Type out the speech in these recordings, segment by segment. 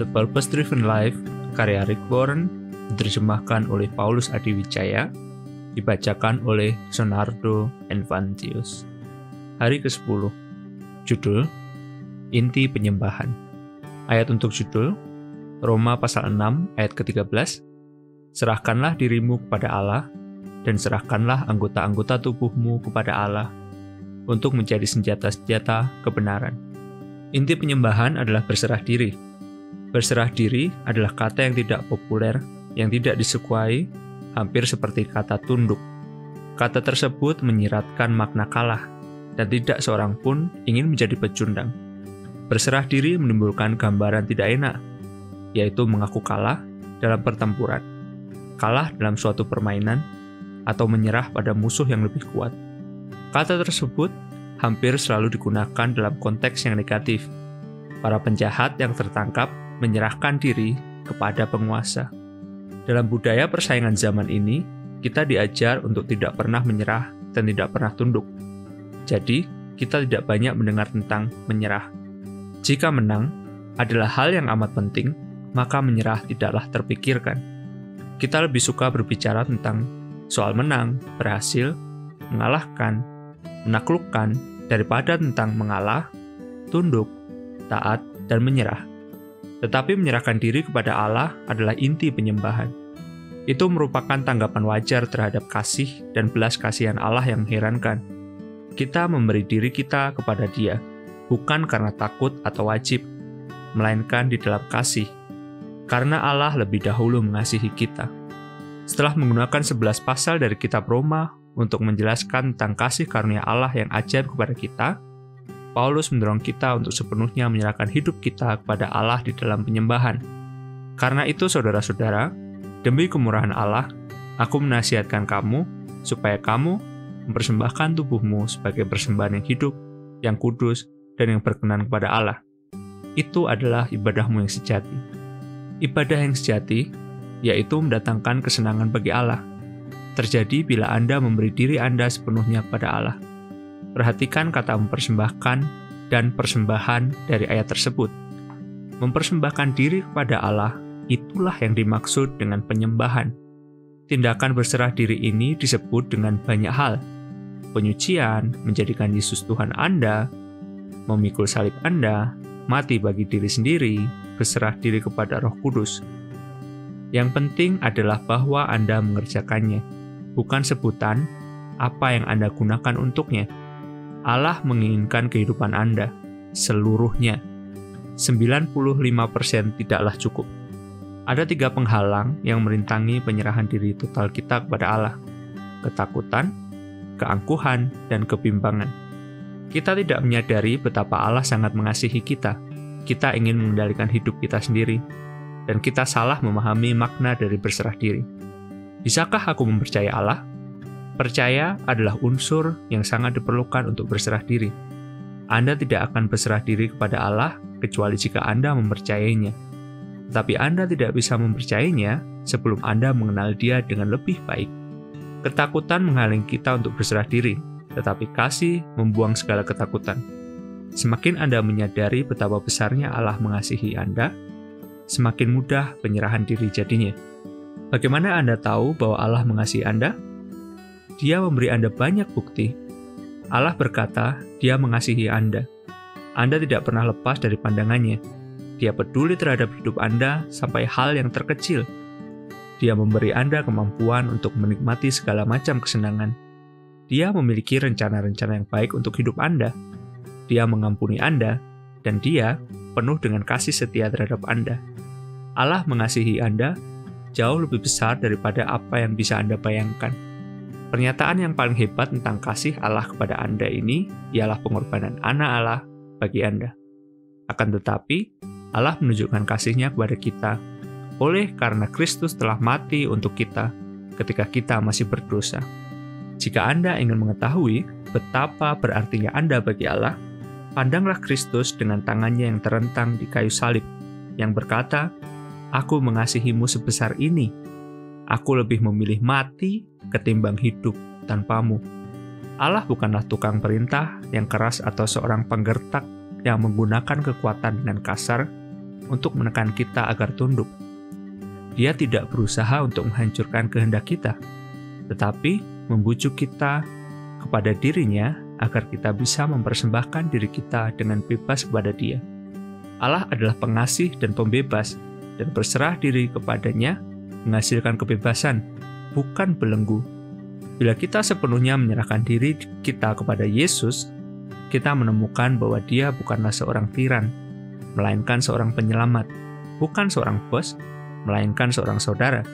The Purpose Driven Life, karya Rick Warren, diterjemahkan oleh Paulus Adiwijaya, dibacakan oleh Sonardo Envantius. Hari ke-10. Judul, Inti Penyembahan. Ayat untuk judul, Roma pasal 6 ayat ke-13. Serahkanlah dirimu kepada Allah, dan serahkanlah anggota-anggota tubuhmu kepada Allah, untuk menjadi senjata-senjata kebenaran. Inti penyembahan adalah berserah diri. Berserah diri adalah kata yang tidak populer, yang tidak disukai, hampir seperti kata tunduk. Kata tersebut menyiratkan makna kalah, dan tidak seorang pun ingin menjadi pecundang. Berserah diri menimbulkan gambaran tidak enak, yaitu mengaku kalah dalam pertempuran, kalah dalam suatu permainan, atau menyerah pada musuh yang lebih kuat. Kata tersebut hampir selalu digunakan dalam konteks yang negatif. Para penjahat yang tertangkap menyerahkan diri kepada penguasa. Dalam budaya persaingan zaman ini, kita diajar untuk tidak pernah menyerah dan tidak pernah tunduk. Jadi, kita tidak banyak mendengar tentang menyerah. Jika menang adalah hal yang amat penting, maka menyerah tidaklah terpikirkan. Kita lebih suka berbicara tentang soal menang, berhasil, mengalahkan, menaklukkan, daripada tentang mengalah, tunduk, taat, dan menyerah. Tetapi menyerahkan diri kepada Allah adalah inti penyembahan. Itu merupakan tanggapan wajar terhadap kasih dan belas kasihan Allah yang mengherankan. Kita memberi diri kita kepada Dia, bukan karena takut atau wajib, melainkan di dalam kasih, karena Allah lebih dahulu mengasihi kita. Setelah menggunakan 11 pasal dari kitab Roma untuk menjelaskan tentang kasih karunia Allah yang ajaib kepada kita, Paulus mendorong kita untuk sepenuhnya menyerahkan hidup kita kepada Allah di dalam penyembahan. Karena itu, saudara-saudara, demi kemurahan Allah, aku menasihatkan kamu supaya kamu mempersembahkan tubuhmu sebagai persembahan yang hidup, yang kudus, dan yang berkenan kepada Allah. Itu adalah ibadahmu yang sejati. Ibadah yang sejati, yaitu mendatangkan kesenangan bagi Allah, terjadi bila Anda memberi diri Anda sepenuhnya kepada Allah. Perhatikan kata mempersembahkan dan persembahan dari ayat tersebut. Mempersembahkan diri kepada Allah, itulah yang dimaksud dengan penyembahan. Tindakan berserah diri ini disebut dengan banyak hal. Penyucian, menjadikan Yesus Tuhan Anda, memikul salib Anda, mati bagi diri sendiri, berserah diri kepada Roh Kudus. Yang penting adalah bahwa Anda mengerjakannya, bukan sebutan apa yang Anda gunakan untuknya. Allah menginginkan kehidupan Anda, seluruhnya. 95% tidaklah cukup. Ada 3 penghalang yang merintangi penyerahan diri total kita kepada Allah: ketakutan, keangkuhan, dan kebimbangan. Kita tidak menyadari betapa Allah sangat mengasihi kita. Kita ingin mengendalikan hidup kita sendiri, dan kita salah memahami makna dari berserah diri. Bisakah aku mempercayai Allah? Percaya adalah unsur yang sangat diperlukan untuk berserah diri. Anda tidak akan berserah diri kepada Allah kecuali jika Anda mempercayainya. Tetapi Anda tidak bisa mempercayainya sebelum Anda mengenal Dia dengan lebih baik. Ketakutan menghalangi kita untuk berserah diri, tetapi kasih membuang segala ketakutan. Semakin Anda menyadari betapa besarnya Allah mengasihi Anda, semakin mudah penyerahan diri jadinya. Bagaimana Anda tahu bahwa Allah mengasihi Anda? Dia memberi Anda banyak bukti. Allah berkata, Dia mengasihi Anda. Anda tidak pernah lepas dari pandangannya. Dia peduli terhadap hidup Anda sampai hal yang terkecil. Dia memberi Anda kemampuan untuk menikmati segala macam kesenangan. Dia memiliki rencana-rencana yang baik untuk hidup Anda. Dia mengampuni Anda, dan Dia penuh dengan kasih setia terhadap Anda. Allah mengasihi Anda jauh lebih besar daripada apa yang bisa Anda bayangkan. Pernyataan yang paling hebat tentang kasih Allah kepada Anda ini ialah pengorbanan anak Allah bagi Anda. Akan tetapi, Allah menunjukkan kasih-Nya kepada kita oleh karena Kristus telah mati untuk kita ketika kita masih berdosa. Jika Anda ingin mengetahui betapa berartinya Anda bagi Allah, pandanglah Kristus dengan tangannya yang terentang di kayu salib, yang berkata, "Aku mengasihimu sebesar ini. Aku lebih memilih mati ketimbang hidup tanpamu." Allah bukanlah tukang perintah yang keras atau seorang penggertak yang menggunakan kekuatan dengan kasar, untuk menekan kita agar tunduk. Dia tidak berusaha untuk menghancurkan kehendak kita, tetapi membujuk kita kepada dirinya agar kita bisa mempersembahkan diri kita dengan bebas kepada Dia. Allah adalah pengasih dan pembebas, dan berserah diri kepadanya menghasilkan kebebasan, bukan belenggu. Bila kita sepenuhnya menyerahkan diri kita kepada Yesus, kita menemukan bahwa Dia bukanlah seorang tiran, melainkan seorang penyelamat, bukan seorang bos, melainkan seorang saudara,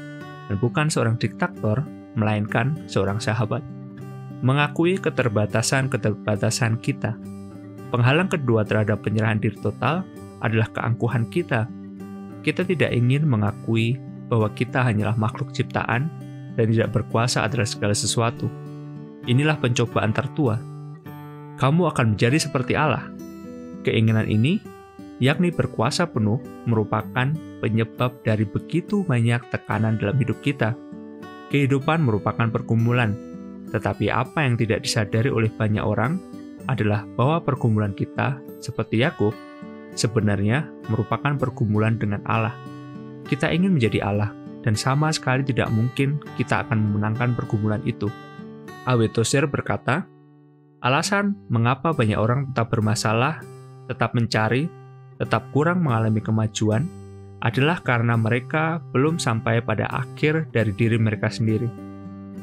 dan bukan seorang diktator, melainkan seorang sahabat. Mengakui keterbatasan-keterbatasan kita. Penghalang kedua terhadap penyerahan diri total adalah keangkuhan kita. Kita tidak ingin mengakui bahwa kita hanyalah makhluk ciptaan dan tidak berkuasa atas segala sesuatu. Inilah pencobaan tertua. Kamu akan menjadi seperti Allah. Keinginan ini, yakni berkuasa penuh, merupakan penyebab dari begitu banyak tekanan dalam hidup kita. Kehidupan merupakan pergumulan, tetapi apa yang tidak disadari oleh banyak orang adalah bahwa pergumulan kita, seperti Yakub, sebenarnya merupakan pergumulan dengan Allah. Kita ingin menjadi Allah, dan sama sekali tidak mungkin kita akan memenangkan pergumulan itu. A.W. Tozer berkata, alasan mengapa banyak orang tetap bermasalah, tetap mencari, tetap kurang mengalami kemajuan, adalah karena mereka belum sampai pada akhir dari diri mereka sendiri.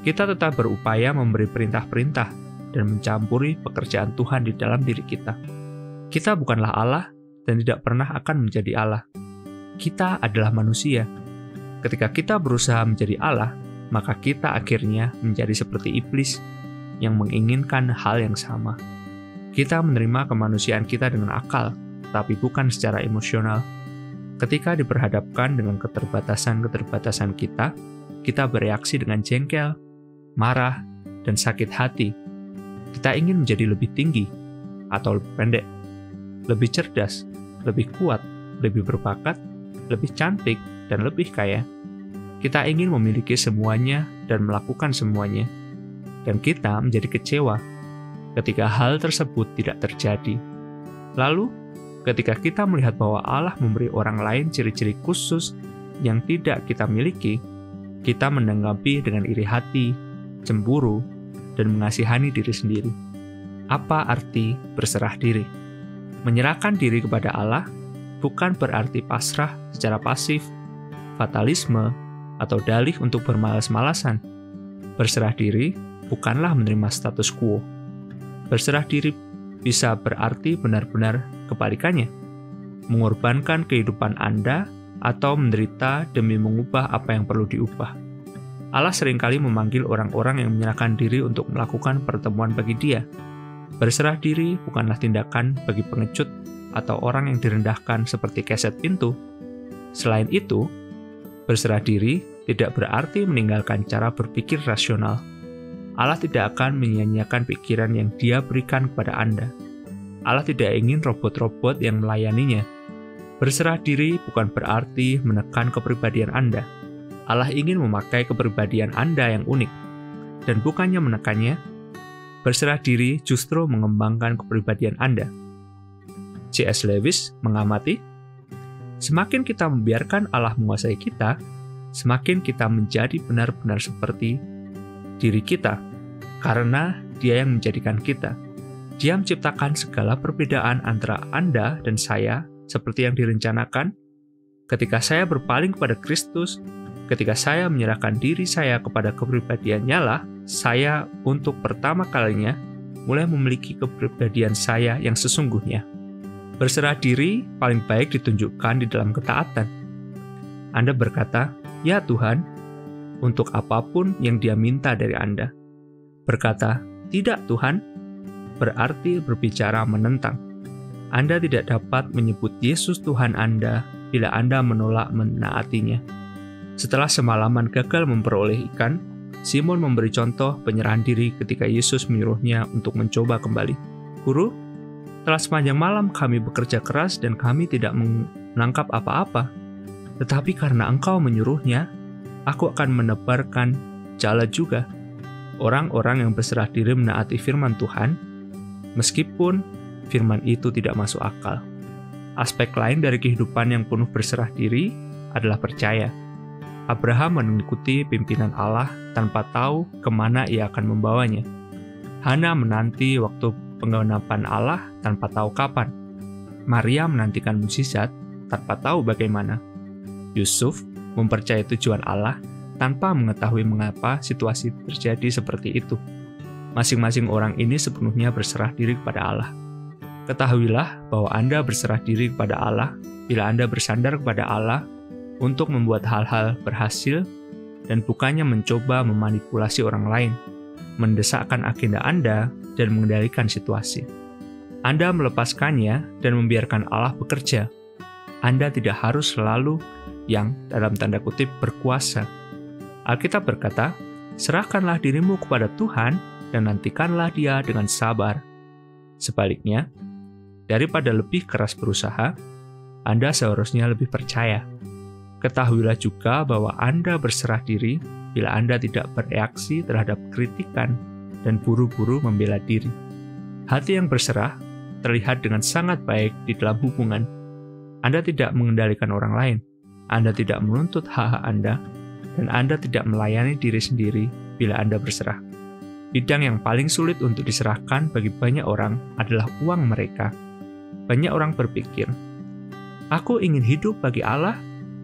Kita tetap berupaya memberi perintah-perintah dan mencampuri pekerjaan Tuhan di dalam diri kita. Kita bukanlah Allah dan tidak pernah akan menjadi Allah. Kita adalah manusia. Ketika kita berusaha menjadi Allah, maka kita akhirnya menjadi seperti iblis yang menginginkan hal yang sama. Kita menerima kemanusiaan kita dengan akal, tapi bukan secara emosional. Ketika diperhadapkan dengan keterbatasan-keterbatasan kita bereaksi dengan jengkel, marah, dan sakit hati. Kita ingin menjadi lebih tinggi atau lebih pendek, lebih cerdas, lebih kuat, lebih berbakat, lebih cantik, dan lebih kaya. Kita ingin memiliki semuanya dan melakukan semuanya. Dan kita menjadi kecewa ketika hal tersebut tidak terjadi. Lalu, ketika kita melihat bahwa Allah memberi orang lain ciri-ciri khusus yang tidak kita miliki, kita menanggapi dengan iri hati, cemburu, dan mengasihani diri sendiri. Apa arti berserah diri? Menyerahkan diri kepada Allah bukan berarti pasrah secara pasif, fatalisme, atau dalih untuk bermalas-malasan. Berserah diri bukanlah menerima status quo. Berserah diri bisa berarti benar-benar kebalikannya, mengorbankan kehidupan Anda atau menderita demi mengubah apa yang perlu diubah. Allah seringkali memanggil orang-orang yang menyerahkan diri untuk melakukan pertemuan bagi Dia. Berserah diri bukanlah tindakan bagi pengecut atau orang yang direndahkan seperti keset pintu. Selain itu, berserah diri tidak berarti meninggalkan cara berpikir rasional. Allah tidak akan menyia-nyiakan pikiran yang Dia berikan kepada Anda. Allah tidak ingin robot-robot yang melayaninya. Berserah diri bukan berarti menekan kepribadian Anda. Allah ingin memakai kepribadian Anda yang unik, dan bukannya menekannya. Berserah diri justru mengembangkan kepribadian Anda. C.S. Lewis mengamati, semakin kita membiarkan Allah menguasai kita, semakin kita menjadi benar-benar seperti diri kita, karena Dia yang menjadikan kita. Dia menciptakan segala perbedaan antara Anda dan saya seperti yang direncanakan. Ketika saya berpaling kepada Kristus, ketika saya menyerahkan diri saya kepada kepribadiannya lah, saya untuk pertama kalinya mulai memiliki kepribadian saya yang sesungguhnya. Berserah diri paling baik ditunjukkan di dalam ketaatan. Anda berkata, "Ya Tuhan," untuk apapun yang Dia minta dari Anda. Berkata, "Tidak Tuhan," berarti berbicara menentang. Anda tidak dapat menyebut Yesus Tuhan Anda bila Anda menolak menaatinya. Setelah semalaman gagal memperoleh ikan, Simon memberi contoh penyerahan diri ketika Yesus menyuruhnya untuk mencoba kembali. "Guru, telah sepanjang malam kami bekerja keras dan kami tidak menangkap apa-apa. Tetapi karena Engkau menyuruhnya, aku akan menebarkan jala juga." Orang-orang yang berserah diri menaati firman Tuhan, meskipun firman itu tidak masuk akal. Aspek lain dari kehidupan yang penuh berserah diri adalah percaya. Abraham mengikuti pimpinan Allah tanpa tahu kemana ia akan membawanya. Hana menanti waktu penggenapan Allah tanpa tahu kapan. Maria menantikan mukjizat tanpa tahu bagaimana. Yusuf mempercayai tujuan Allah tanpa mengetahui mengapa situasi terjadi seperti itu. Masing-masing orang ini sepenuhnya berserah diri kepada Allah. Ketahuilah bahwa Anda berserah diri kepada Allah bila Anda bersandar kepada Allah untuk membuat hal-hal berhasil dan bukannya mencoba memanipulasi orang lain, mendesakkan agenda Anda, dan mengendalikan situasi. Anda melepaskannya dan membiarkan Allah bekerja. Anda tidak harus selalu yang dalam tanda kutip berkuasa. Alkitab berkata, serahkanlah dirimu kepada Tuhan dan nantikanlah Dia dengan sabar. Sebaliknya, daripada lebih keras berusaha, Anda seharusnya lebih percaya. Ketahuilah juga bahwa Anda berserah diri bila Anda tidak bereaksi terhadap kritikan dan buru-buru membela diri. Hati yang berserah terlihat dengan sangat baik di dalam hubungan. Anda tidak mengendalikan orang lain, Anda tidak menuntut hak-hak Anda, dan Anda tidak melayani diri sendiri bila Anda berserah. Bidang yang paling sulit untuk diserahkan bagi banyak orang adalah uang mereka. Banyak orang berpikir, aku ingin hidup bagi Allah,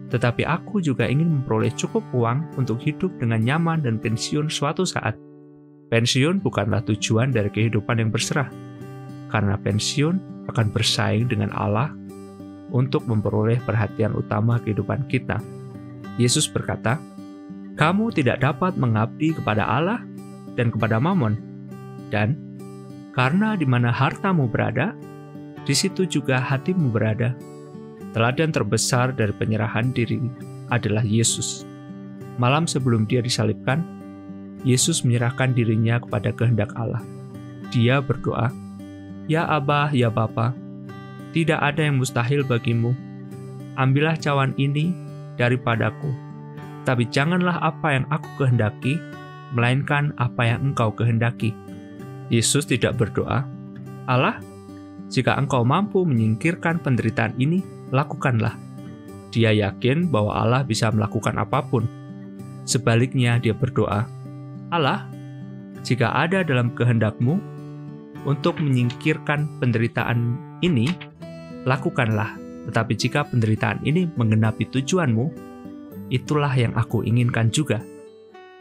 tetapi aku juga ingin memperoleh cukup uang untuk hidup dengan nyaman dan pensiun suatu saat. Pensiun bukanlah tujuan dari kehidupan yang berserah, karena pensiun akan bersaing dengan Allah untuk memperoleh perhatian utama kehidupan kita. Yesus berkata, kamu tidak dapat mengabdi kepada Allah dan kepada Mammon, dan karena di mana hartamu berada, di situ juga hatimu berada. Teladan terbesar dari penyerahan diri adalah Yesus. Malam sebelum Dia disalibkan, Yesus menyerahkan dirinya kepada kehendak Allah. Dia berdoa, "Ya Aba, ya Bapa, tidak ada yang mustahil bagimu. Ambillah cawan ini daripadaku, tapi janganlah apa yang aku kehendaki, melainkan apa yang Engkau kehendaki." Yesus tidak berdoa, "Allah, jika Engkau mampu menyingkirkan penderitaan ini, lakukanlah." Dia yakin bahwa Allah bisa melakukan apapun. Sebaliknya, dia berdoa, "Allah, jika ada dalam kehendak-Mu untuk menyingkirkan penderitaan ini, lakukanlah. Tetapi jika penderitaan ini menggenapi tujuan-Mu, itulah yang aku inginkan juga."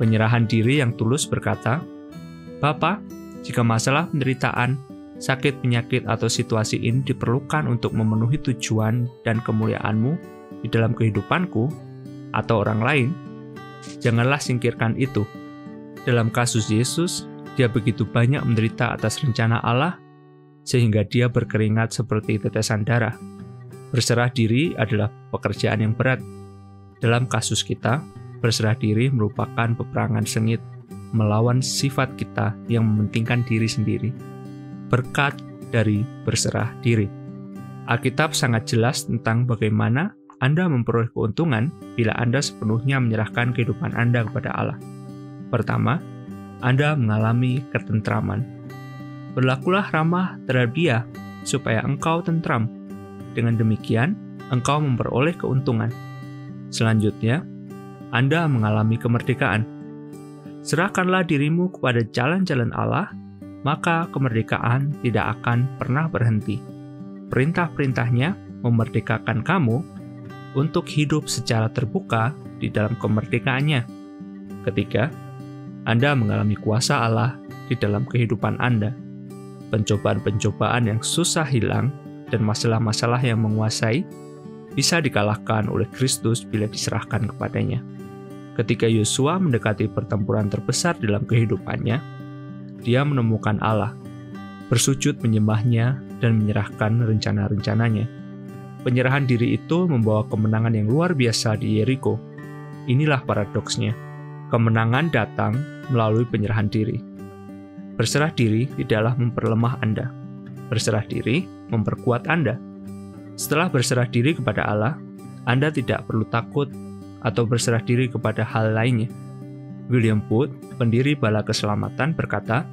Penyerahan diri yang tulus berkata, "Bapa, jika masalah penderitaan, sakit, penyakit, atau situasi ini diperlukan untuk memenuhi tujuan dan kemuliaan-Mu di dalam kehidupanku atau orang lain, janganlah singkirkan itu." Dalam kasus Yesus, Dia begitu banyak menderita atas rencana Allah, sehingga Dia berkeringat seperti tetesan darah. Berserah diri adalah pekerjaan yang berat. Dalam kasus kita, berserah diri merupakan peperangan sengit melawan sifat kita yang mementingkan diri sendiri. Berkat dari berserah diri. Alkitab sangat jelas tentang bagaimana Anda memperoleh keuntungan bila Anda sepenuhnya menyerahkan kehidupan Anda kepada Allah. Pertama, Anda mengalami ketentraman. Berlakulah ramah terhadap Dia, supaya engkau tentram. Dengan demikian, engkau memperoleh keuntungan. Selanjutnya, Anda mengalami kemerdekaan. Serahkanlah dirimu kepada jalan-jalan Allah, maka kemerdekaan tidak akan pernah berhenti. Perintah-perintahnya memerdekakan kamu untuk hidup secara terbuka di dalam kemerdekaannya. Ketiga, Anda mengalami kuasa Allah di dalam kehidupan Anda. Pencobaan-pencobaan yang susah hilang dan masalah-masalah yang menguasai bisa dikalahkan oleh Kristus bila diserahkan kepadanya. Ketika Yosua mendekati pertempuran terbesar dalam kehidupannya, dia menemukan Allah, bersujud menyembahnya, dan menyerahkan rencana-rencananya. Penyerahan diri itu membawa kemenangan yang luar biasa di Yeriko. Inilah paradoksnya. Kemenangan datang melalui penyerahan diri. Berserah diri tidaklah memperlemah Anda. Berserah diri memperkuat Anda. Setelah berserah diri kepada Allah, Anda tidak perlu takut atau berserah diri kepada hal lainnya. William Booth, pendiri Bala Keselamatan, berkata,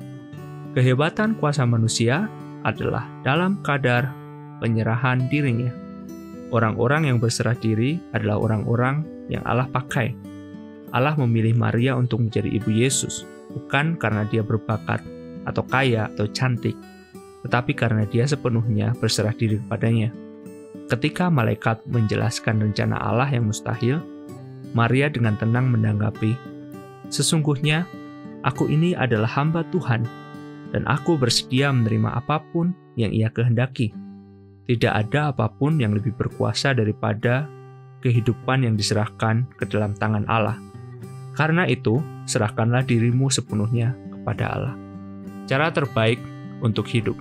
"Kehebatan kuasa manusia adalah dalam kadar penyerahan dirinya." Orang-orang yang berserah diri adalah orang-orang yang Allah pakai. Allah memilih Maria untuk menjadi ibu Yesus, bukan karena dia berbakat, atau kaya, atau cantik, tetapi karena dia sepenuhnya berserah diri kepadanya. Ketika malaikat menjelaskan rencana Allah yang mustahil, Maria dengan tenang menanggapi, "Sesungguhnya, aku ini adalah hamba Tuhan, dan aku bersedia menerima apapun yang Ia kehendaki. Tidak ada apapun yang lebih berkuasa daripada kehidupan yang diserahkan ke dalam tangan Allah. Karena itu, serahkanlah dirimu sepenuhnya kepada Allah." Cara terbaik untuk hidup.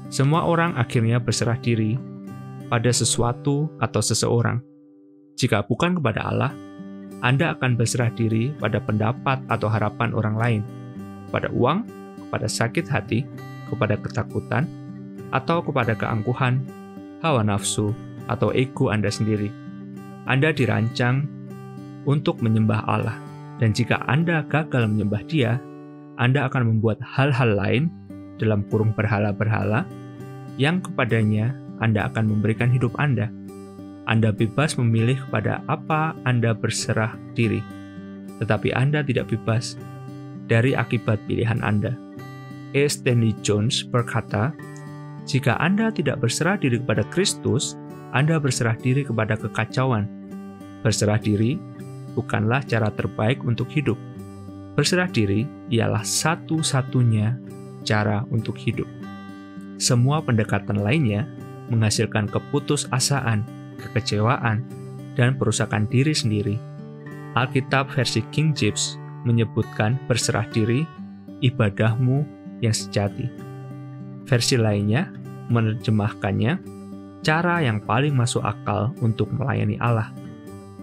Semua orang akhirnya berserah diri pada sesuatu atau seseorang. Jika bukan kepada Allah, Anda akan berserah diri pada pendapat atau harapan orang lain, pada uang, kepada sakit hati, kepada ketakutan, atau kepada keangkuhan, hawa nafsu, atau ego Anda sendiri. Anda dirancang untuk menyembah Allah, dan jika Anda gagal menyembah Dia, Anda akan membuat hal-hal lain dalam kurung berhala-berhala yang kepadanya Anda akan memberikan hidup Anda. Anda bebas memilih kepada apa Anda berserah diri, tetapi Anda tidak bebas dari akibat pilihan Anda. E. Stanley Jones berkata, "Jika Anda tidak berserah diri kepada Kristus, Anda berserah diri kepada kekacauan. Berserah diri bukanlah cara terbaik untuk hidup. Berserah diri ialah satu-satunya cara untuk hidup. Semua pendekatan lainnya menghasilkan keputusasaan, kekecewaan, dan perusakan diri sendiri." Alkitab versi King James menyebutkan berserah diri, ibadahmu yang sejati. Versi lainnya menerjemahkannya, cara yang paling masuk akal untuk melayani Allah.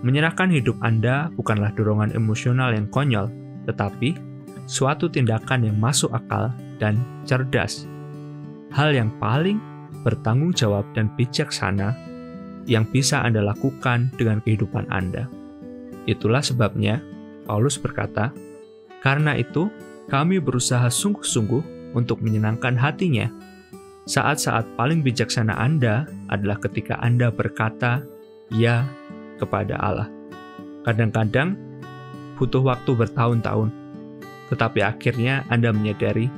Menyerahkan hidup Anda bukanlah dorongan emosional yang konyol, tetapi suatu tindakan yang masuk akal dan cerdas. Hal yang paling bertanggung jawab dan bijaksana yang bisa Anda lakukan dengan kehidupan Anda. Itulah sebabnya Paulus berkata, "Karena itu, kami berusaha sungguh-sungguh untuk menyenangkan hatinya." Saat-saat paling bijaksana Anda adalah ketika Anda berkata ya kepada Allah. Kadang-kadang butuh waktu bertahun-tahun, tetapi akhirnya Anda menyadari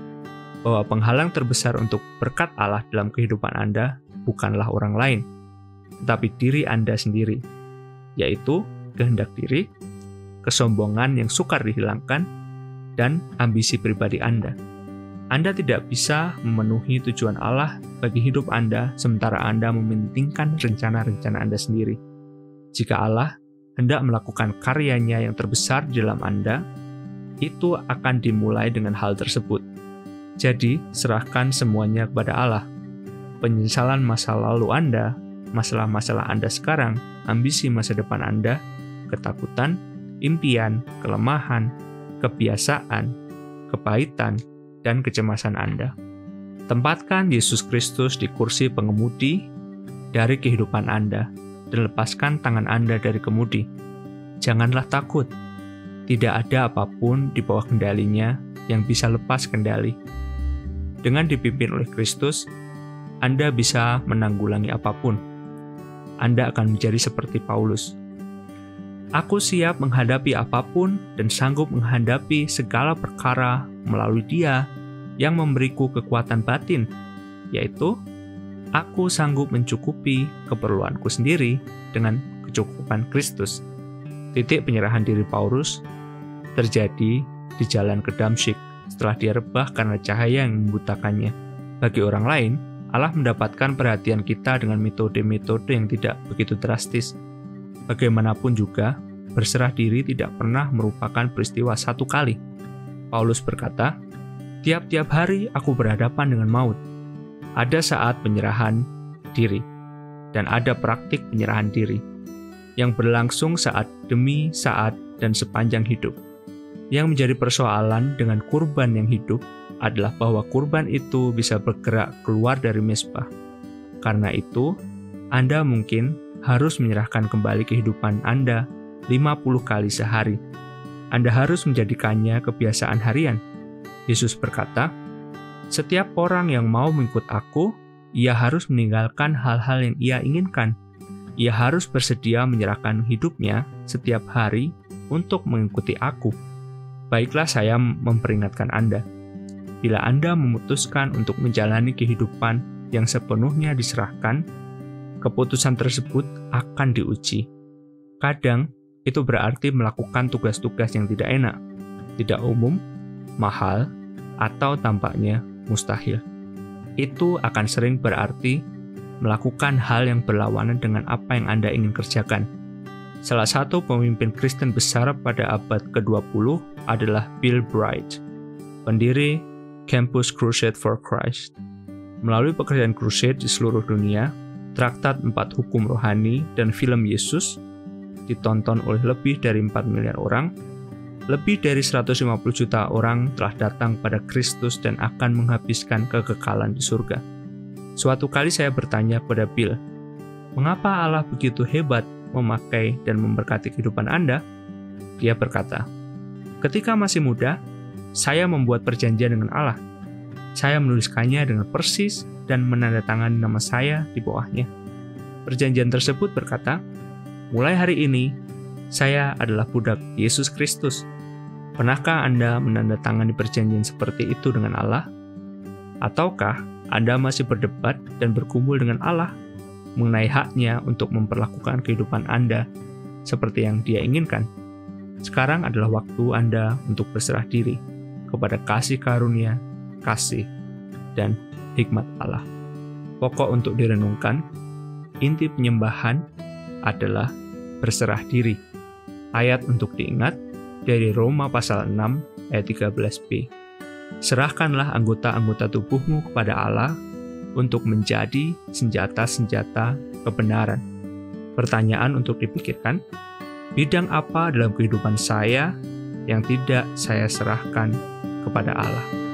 bahwa penghalang terbesar untuk berkat Allah dalam kehidupan Anda bukanlah orang lain, tetapi diri Anda sendiri, yaitu kehendak diri, kesombongan yang sukar dihilangkan, dan ambisi pribadi Anda. Anda tidak bisa memenuhi tujuan Allah bagi hidup Anda sementara Anda mementingkan rencana-rencana Anda sendiri. Jika Allah hendak melakukan karyanya yang terbesar di dalam Anda, itu akan dimulai dengan hal tersebut. Jadi, serahkan semuanya kepada Allah. Penyesalan masa lalu Anda, masalah-masalah Anda sekarang, ambisi masa depan Anda, ketakutan, impian, kelemahan, kebiasaan, kepahitan, dan kecemasan Anda. Tempatkan Yesus Kristus di kursi pengemudi dari kehidupan Anda, dan lepaskan tangan Anda dari kemudi. Janganlah takut. Tidak ada apapun di bawah kendalinya yang bisa lepas kendali. Dengan dipimpin oleh Kristus, Anda bisa menanggulangi apapun. Anda akan menjadi seperti Paulus. "Aku siap menghadapi apapun dan sanggup menghadapi segala perkara melalui Dia yang memberiku kekuatan batin, yaitu aku sanggup mencukupi keperluanku sendiri dengan kecukupan Kristus." Titik penyerahan diri Paulus terjadi di jalan ke Damsyik setelah dia rebah karena cahaya yang membutakannya. Bagi orang lain, Allah mendapatkan perhatian kita dengan metode-metode yang tidak begitu drastis. Bagaimanapun juga, berserah diri tidak pernah merupakan peristiwa satu kali. Paulus berkata, "Tiap-tiap hari aku berhadapan dengan maut." Ada saat penyerahan diri, dan ada praktik penyerahan diri, yang berlangsung saat demi saat dan sepanjang hidup. Yang menjadi persoalan dengan kurban yang hidup adalah bahwa kurban itu bisa bergerak keluar dari mezbah. Karena itu, Anda mungkin harus menyerahkan kembali kehidupan Anda 50 kali sehari. Anda harus menjadikannya kebiasaan harian. Yesus berkata, "Setiap orang yang mau mengikut aku, ia harus meninggalkan hal-hal yang ia inginkan. ia harus bersedia menyerahkan hidupnya setiap hari untuk mengikuti aku. Baiklah, saya memperingatkan Anda. Bila Anda memutuskan untuk menjalani kehidupan yang sepenuhnya diserahkan, keputusan tersebut akan diuji. Kadang, itu berarti melakukan tugas-tugas yang tidak enak, tidak umum, mahal, atau tampaknya mustahil. Itu akan sering berarti melakukan hal yang berlawanan dengan apa yang Anda ingin kerjakan. Salah satu pemimpin Kristen besar pada abad ke-20 adalah Bill Bright, pendiri Campus Crusade for Christ. Melalui pekerjaan crusade di seluruh dunia, traktat 4 hukum rohani dan film Yesus ditonton oleh lebih dari 4 miliar orang. Lebih dari 150 juta orang telah datang pada Kristus dan akan menghabiskan kekekalan di surga. Suatu kali saya bertanya kepada Bill, "Mengapa Allah begitu hebat memakai dan memberkati kehidupan Anda?" Dia berkata, "Ketika masih muda, saya membuat perjanjian dengan Allah. Saya menuliskannya dengan persis dan menandatangani nama saya di bawahnya. Perjanjian tersebut berkata, mulai hari ini, saya adalah budak Yesus Kristus. Pernahkah Anda menandatangani perjanjian seperti itu dengan Allah? Ataukah Anda masih berdebat dan bergumul dengan Allah mengenai haknya untuk memperlakukan kehidupan Anda seperti yang Dia inginkan? Sekarang adalah waktu Anda untuk berserah diri kepada kasih karunia, kasih, dan hikmat Allah." Pokok untuk direnungkan, inti penyembahan adalah berserah diri. Ayat untuk diingat dari Roma pasal 6 ayat 13b. Serahkanlah anggota-anggota tubuhmu kepada Allah untuk menjadi senjata-senjata kebenaran. Pertanyaan untuk dipikirkan, bidang apa dalam kehidupan saya yang tidak saya serahkan kepada Allah?